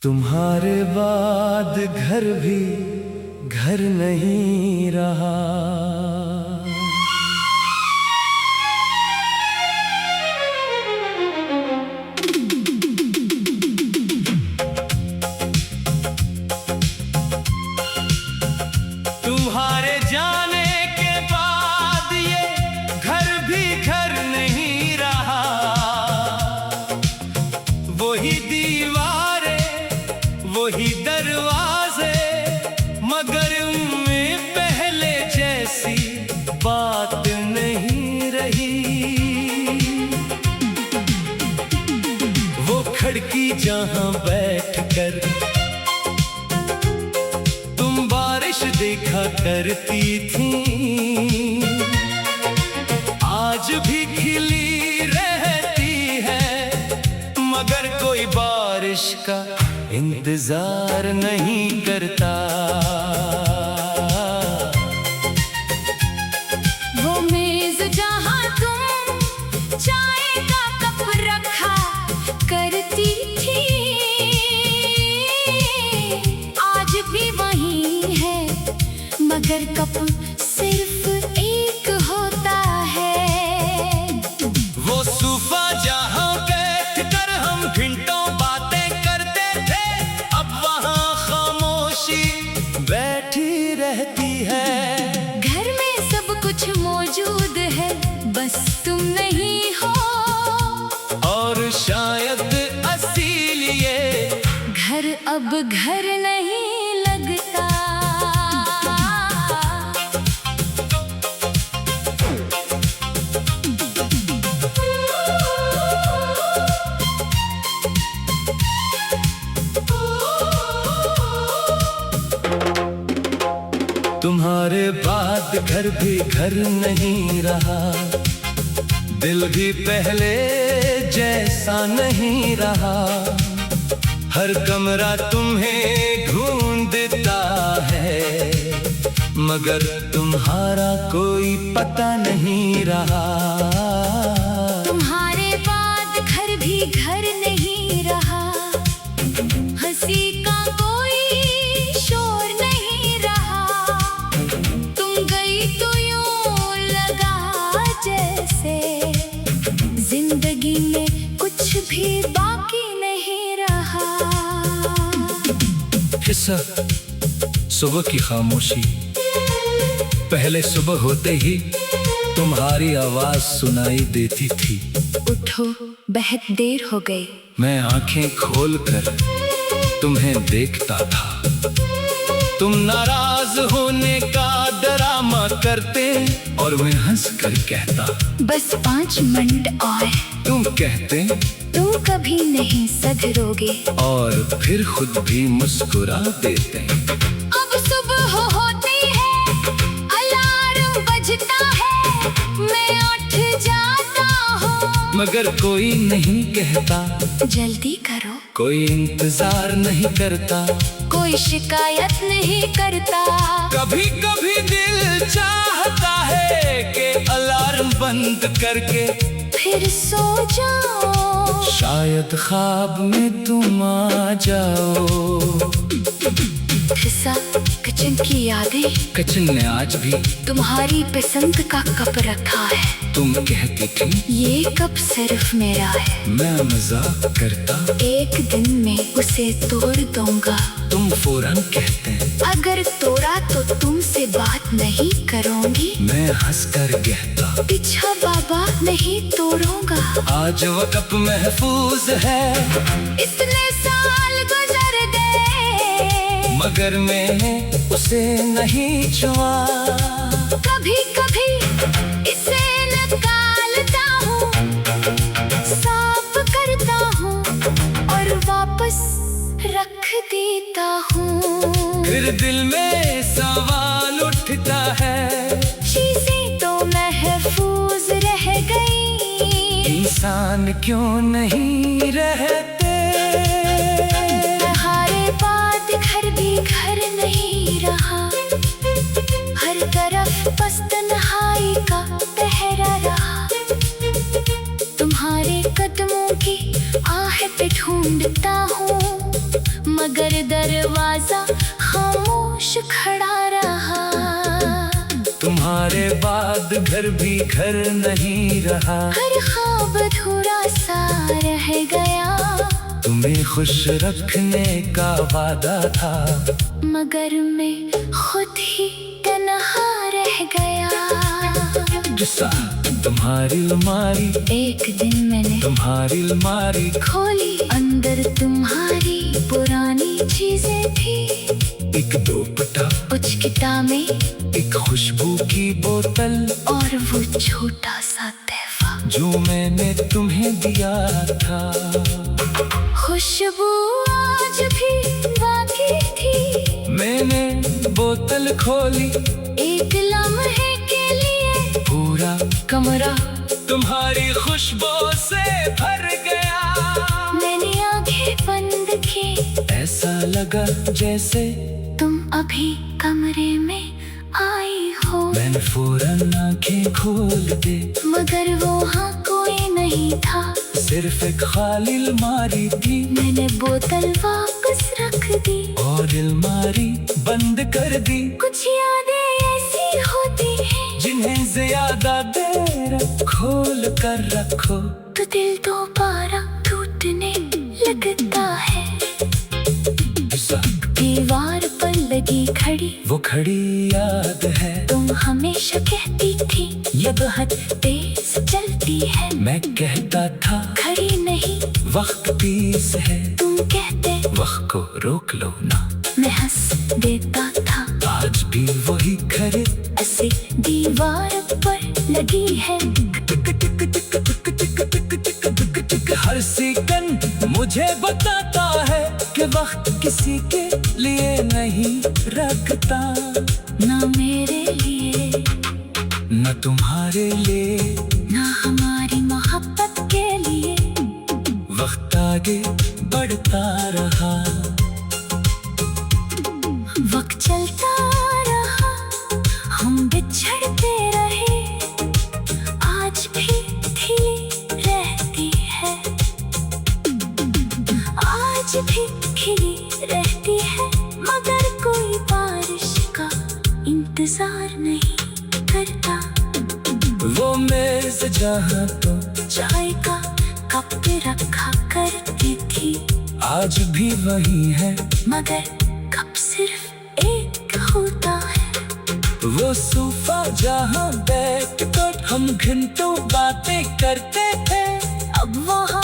तुम्हारे बाद घर भी घर नहीं रहा। तुम्हारे जाने के बाद ये घर भी घर नहीं रहा। वही दीवारें वही दरवाजे, मगर उनमें पहले जैसी बात नहीं रही। वो खिड़की जहां बैठकर तुम बारिश देखा करती थी, आज भी खिली रहती है, मगर कोई बारिश का इंतजार नहीं करता। वो मेज जहां तुम चाय का कप रखा करती थी, आज भी वही है, मगर कप सिर्फ एक होता है। वो सोफा जहां बैठकर हम घंटों बातें करते थे, अब वहां खामोशी बैठी रहती है। घर में सब कुछ मौजूद है, बस तुम नहीं हो, और शायद इसीलिए घर अब घर नहीं लगता। तुम्हारे बाद घर भी घर नहीं रहा, दिल भी पहले जैसा नहीं रहा। हर कमरा तुम्हें ढूंढता है, मगर तुम्हारा कोई पता नहीं रहा। तुम्हारे बाद घर भी घर नहीं रहा, हंसी का कोई शोर नहीं रहा। तुम गई तो यूं लगा जैसे जिंदगी में कुछ भी बाकी नहीं रहा। किस्सा सुबह की खामोशी। पहले सुबह होते ही तुम्हारी आवाज सुनाई देती थी। उठो, बहुत देर हो गई। मैं आंखें खोलकर तुम्हें देखता था। तुम नाराज होने का डरामा करते और मैं हंसकर कहता, बस 5 मिनट और। तुम कहते तुम कभी नहीं सुधरोगे, और फिर खुद भी मुस्कुरा देते। अब सुबह होती है, अलार्म बजता है, मैं उठ जाता हूँ, मगर कोई नहीं कहता, जल्दी करो। कोई इंतजार नहीं करता, कोई शिकायत नहीं करता। कभी कभी दिल चाहता है कि अलार्म बंद करके फिर सो जाओ, शायद ख्वाब में तुम आ जाओ। हिस्सा किचन की यादें। किचन ने आज भी तुम्हारी पसंद का कप रखा है। तुम कहती थी ये कप सिर्फ मेरा है, मैं मजाक करता, एक दिन में उसे तोड़ दूंगा। तुम फौरन कहते अगर तोड़ा तो तुमसे बात नहीं करूंगी, मैं हंसकर कहता, पीछा बाबा नहीं तोड़ूंगा। आज वो कप महफूज है, इतने साल गुजर गए, मगर मैंने उसे नहीं छुआ। कभी कभी इसे निकालता हूँ, साफ करता हूँ और वापस रख देता हूँ। फिर दिल में सवाल उठता है, चीजें तो महफूज रह गई, इंसान क्यों नहीं रहते। तुम्हारे बाद घर भी घर नहीं रहा, हर तरफ बस तन्हाई का पहरा रहा। तुम्हारे कदमों की आहट ढूंढता हूँ, मगर दरवाजा खामोश खड़ा रहा। तुम्हारे बाद घर भी घर नहीं रहा। हर ख्वाब अधूरा सा रह गया। तुम्हें खुश रखने का वादा था, मगर मैं खुद ही तन्हा रह गया। किस्सा तुम्हारी अलमारी, एक दिन मैंने तुम्हारी अलमारी खोली, अंदर तुम्हारी पुरानी चीजें थी। एक दुपट्टा, कुछ किताबें, एक खुशबू की बोतल, और वो छोटा सा तोहफा जो मैंने तुम्हें दिया था। खुशबू आज भी बाकी थी। मैंने बोतल खोली, एक लम्हे के लिए पूरा कमरा तुम्हारी खुशबू से भर गया। मैंने आंखें बंद की, ऐसा लगा जैसे तुम अभी कमरे में आई हो। मैंने फौरन आंखें खोल दे, मगर वहाँ कोई नहीं था, सिर्फ एक खाली अलमारी थी। मैंने बोतल वापस रख दी और अलमारी बंद कर दी। कुछ यादें ऐसी होती हैं जिन्हें ज्यादा देर खोल कर रखो तो दिल दोबारा टूटने लगता है। दीवार पर लगी घड़ी, वो घड़ी याद है, तुम हमेशा कहती थी ये बहुत तेज चलती है। मैं कहता था घड़ी नहीं वक्त तीस है, तुम कहते वक्त को रोक लो ना। मैं हंस देता था, आज भी वही घड़ी ऐसे दीवार पर लगी है। हर सेकंड मुझे बताता है कि वक्त किसी के लिए नहीं रखता। ना मेरे लिए, न तुम्हारे लिए, ना हमारी मोहब्बत के लिए। वक्त आगे बढ़ता रहा, वक्त चलता रहा, हम बिछड़ते रहे। आज भी खिली रहती है, आज भी खिली रहती है, मगर कोई बारिश का इंतजार नहीं करता। वो मेज जहाँ तो चाय का कप पे रखा करती थी, आज भी वही है, मगर कप सिर्फ एक होता है। वो सोफा जहाँ बैठ कर हम घंटों बातें करते थे, अब वहाँ